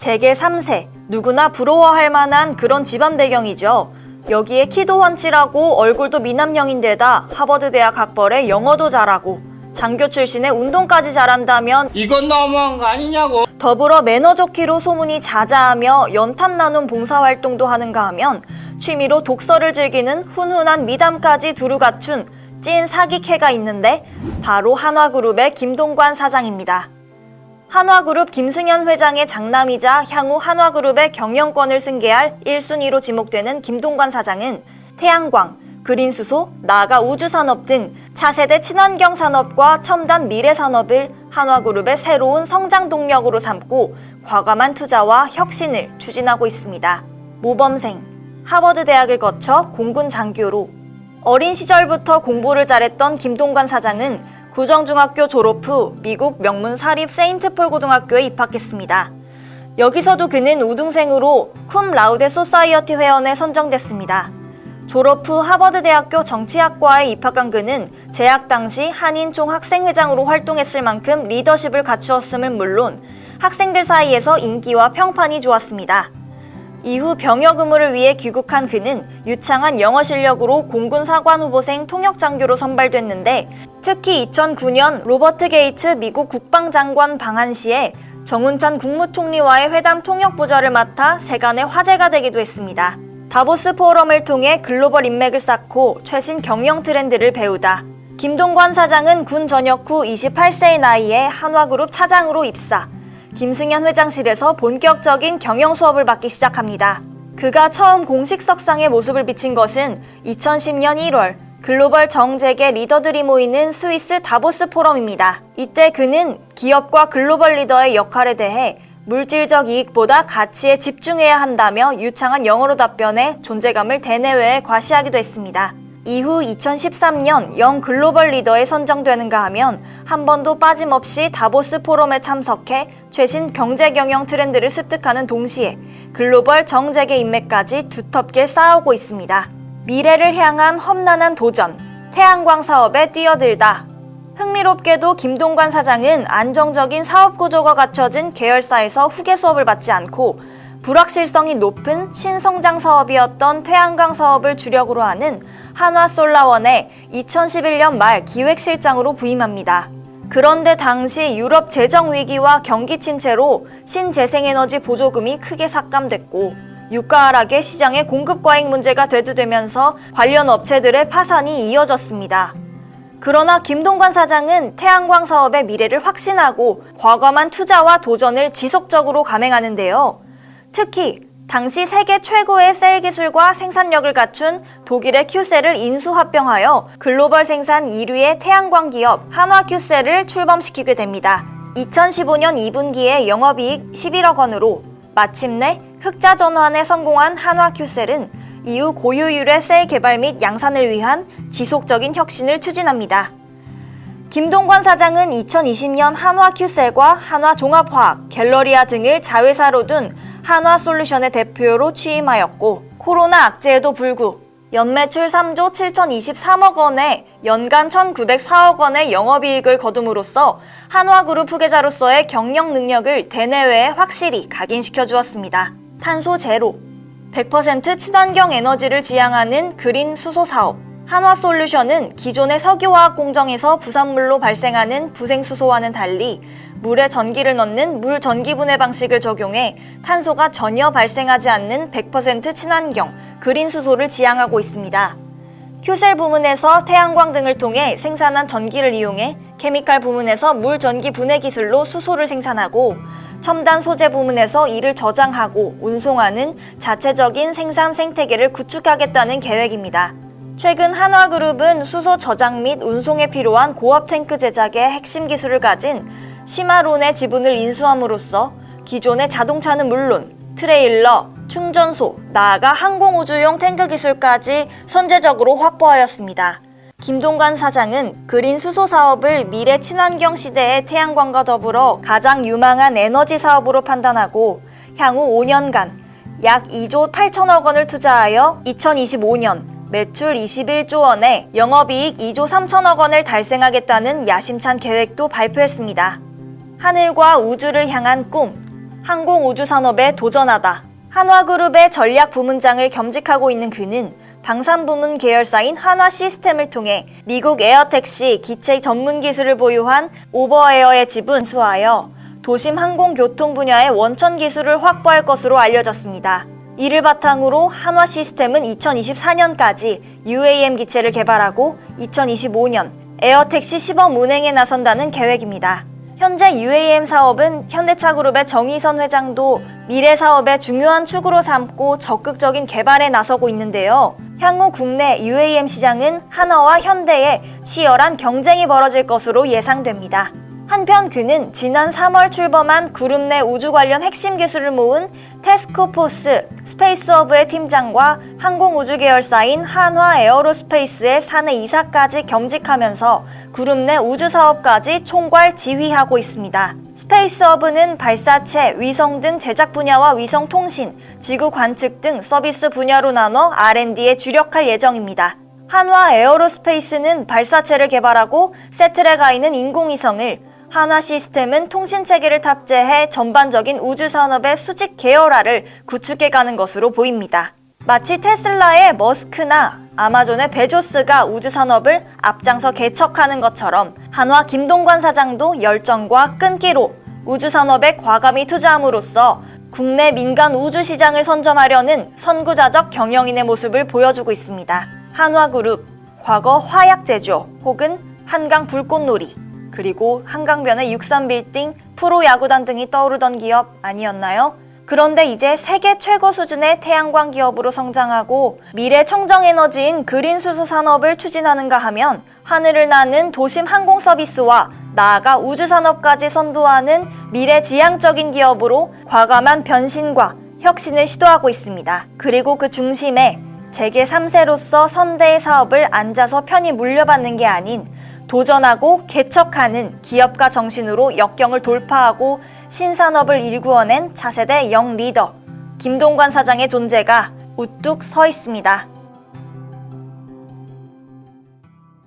재계 3세, 누구나 부러워할 만한 그런 집안 배경이죠. 여기에 키도 훤칠하고 얼굴도 미남형인데다 하버드대학 학벌에 영어도 잘하고 장교 출신의 운동까지 잘한다면 이건 너무한 거 아니냐고. 더불어 매너 좋기로 소문이 자자하며 연탄 나눔 봉사활동도 하는가 하면 취미로 독서를 즐기는 훈훈한 미담까지 두루 갖춘 찐 사기캐가 있는데 바로 한화그룹의 김동관 사장입니다. 한화그룹 김승현 회장의 장남이자 향후 한화그룹의 경영권을 승계할 1순위로 지목되는 김동관 사장은 태양광, 그린수소, 나아가 우주산업 등 차세대 친환경 산업과 첨단 미래산업을 한화그룹의 새로운 성장 동력으로 삼고 과감한 투자와 혁신을 추진하고 있습니다. 모범생, 하버드대학을 거쳐 공군 장교로 어린 시절부터 공부를 잘했던 김동관 사장은 구정중학교 졸업 후 미국 명문 사립 세인트폴 고등학교에 입학했습니다. 여기서도 그는 우등생으로 쿰 라우데 소사이어티 회원에 선정됐습니다. 졸업 후 하버드대학교 정치학과에 입학한 그는 재학 당시 한인 총학생회장으로 활동했을 만큼 리더십을 갖추었음은 물론 학생들 사이에서 인기와 평판이 좋았습니다. 이후 병역 의무를 위해 귀국한 그는 유창한 영어 실력으로 공군 사관 후보생 통역장교로 선발됐는데 특히 2009년 로버트 게이츠 미국 국방장관 방한 시에 정운찬 국무총리와의 회담 통역 보좌를 맡아 세간의 화제가 되기도 했습니다. 다보스 포럼을 통해 글로벌 인맥을 쌓고 최신 경영 트렌드를 배우다 김동관 사장은 군 전역 후 28세의 나이에 한화그룹 차장으로 입사, 김승현 회장실에서 본격적인 경영 수업을 받기 시작합니다. 그가 처음 공식 석상에 모습을 비친 것은 2010년 1월 글로벌 정재계 리더들이 모이는 스위스 다보스 포럼입니다. 이때 그는 기업과 글로벌 리더의 역할에 대해 물질적 이익보다 가치에 집중해야 한다며 유창한 영어로 답변해 존재감을 대내외에 과시하기도 했습니다. 이후 2013년 영 글로벌 리더에 선정되는가 하면 한 번도 빠짐없이 다보스 포럼에 참석해 최신 경제 경영 트렌드를 습득하는 동시에 글로벌 정재계 인맥까지 두텁게 쌓아오고 있습니다. 미래를 향한 험난한 도전, 태양광 사업에 뛰어들다. 흥미롭게도 김동관 사장은 안정적인 사업 구조가 갖춰진 계열사에서 후계 수업을 받지 않고 불확실성이 높은 신성장 사업이었던 태양광 사업을 주력으로 하는 한화솔라원에 2011년 말 기획실장으로 부임합니다. 그런데 당시 유럽 재정 위기와 경기 침체로 신재생에너지 보조금이 크게 삭감됐고 유가 하락에 시장의 공급 과잉 문제가 대두되면서 관련 업체들의 파산이 이어졌습니다. 그러나 김동관 사장은 태양광 사업의 미래를 확신하고 과감한 투자와 도전을 지속적으로 감행하는데요. 특히 당시 세계 최고의 셀 기술과 생산력을 갖춘 독일의 큐셀을 인수합병하여 글로벌 생산 1위의 태양광 기업 한화큐셀을 출범시키게 됩니다. 2015년 2분기에 영업이익 11억 원으로 마침내 흑자 전환에 성공한 한화큐셀은 이후 고효율의 셀 개발 및 양산을 위한 지속적인 혁신을 추진합니다. 김동관 사장은 2020년 한화큐셀과 한화종합화학, 갤러리아 등을 자회사로 둔 한화솔루션의 대표로 취임하였고 코로나 악재에도 불구 연매출 3조 7,023억 원에 연간 1,904억 원의 영업이익을 거둠으로써 한화그룹 후계자로서의 경영 능력을 대내외에 확실히 각인시켜 주었습니다. 탄소 제로, 100% 친환경 에너지를 지향하는 그린 수소 사업. 한화솔루션은 기존의 석유화학 공정에서 부산물로 발생하는 부생수소와는 달리 물에 전기를 넣는 물 전기분해 방식을 적용해 탄소가 전혀 발생하지 않는 100% 친환경 그린 수소를 지향하고 있습니다. 큐셀 부문에서 태양광 등을 통해 생산한 전기를 이용해 케미칼 부문에서 물 전기 분해 기술로 수소를 생산하고 첨단 소재 부문에서 이를 저장하고 운송하는 자체적인 생산 생태계를 구축하겠다는 계획입니다. 최근 한화그룹은 수소 저장 및 운송에 필요한 고압 탱크 제작의 핵심 기술을 가진 시마론의 지분을 인수함으로써 기존의 자동차는 물론 트레일러, 충전소, 나아가 항공우주용 탱크 기술까지 선제적으로 확보하였습니다. 김동관 사장은 그린 수소 사업을 미래 친환경 시대의 태양광과 더불어 가장 유망한 에너지 사업으로 판단하고 향후 5년간 약 2조 8천억 원을 투자하여 2025년 매출 21조 원에 영업이익 2조 3천억 원을 달성하겠다는 야심찬 계획도 발표했습니다. 하늘과 우주를 향한 꿈, 항공우주산업에 도전하다. 한화그룹의 전략 부문장을 겸직하고 있는 그는 방산부문 계열사인 한화시스템을 통해 미국 에어택시 기체 전문 기술을 보유한 오버에어의 지분 수하여 도심 항공교통 분야의 원천 기술을 확보할 것으로 알려졌습니다. 이를 바탕으로 한화시스템은 2024년까지 UAM 기체를 개발하고 2025년 에어택시 시범 운행에 나선다는 계획입니다. 현재 UAM 사업은 현대차그룹의 정의선 회장도 미래 사업의 중요한 축으로 삼고 적극적인 개발에 나서고 있는데요. 향후 국내 UAM 시장은 한화와 현대의 치열한 경쟁이 벌어질 것으로 예상됩니다. 한편 그는 지난 3월 출범한 그룹 내 우주 관련 핵심 기술을 모은 태스크포스 스페이스허브의 팀장과 항공우주 계열사인 한화에어로스페이스의 사내 이사까지 겸직하면서 그룹 내 우주 사업까지 총괄 지휘하고 있습니다. 스페이스허브는 발사체, 위성 등 제작 분야와 위성 통신, 지구 관측 등 서비스 분야로 나눠 R&D에 주력할 예정입니다. 한화에어로스페이스는 발사체를 개발하고 세틀에 가 있는 인공위성을, 한화시스템은 통신체계를 탑재해 전반적인 우주산업의 수직 계열화를 구축해가는 것으로 보입니다. 마치 테슬라의 머스크나 아마존의 베조스가 우주산업을 앞장서 개척하는 것처럼 한화 김동관 사장도 열정과 끈기로 우주산업에 과감히 투자함으로써 국내 민간 우주시장을 선점하려는 선구자적 경영인의 모습을 보여주고 있습니다. 한화그룹, 과거 화약제조 혹은 한강 불꽃놀이, 그리고 한강변의 63빌딩, 프로야구단 등이 떠오르던 기업 아니었나요? 그런데 이제 세계 최고 수준의 태양광 기업으로 성장하고 미래 청정에너지인 그린수소 산업을 추진하는가 하면 하늘을 나는 도심 항공 서비스와 나아가 우주산업까지 선도하는 미래지향적인 기업으로 과감한 변신과 혁신을 시도하고 있습니다. 그리고 그 중심에 재계 3세로서 선대의 사업을 앉아서 편히 물려받는 게 아닌 도전하고 개척하는 기업가 정신으로 역경을 돌파하고 신산업을 일구어낸 차세대 영 리더 김동관 사장의 존재가 우뚝 서 있습니다.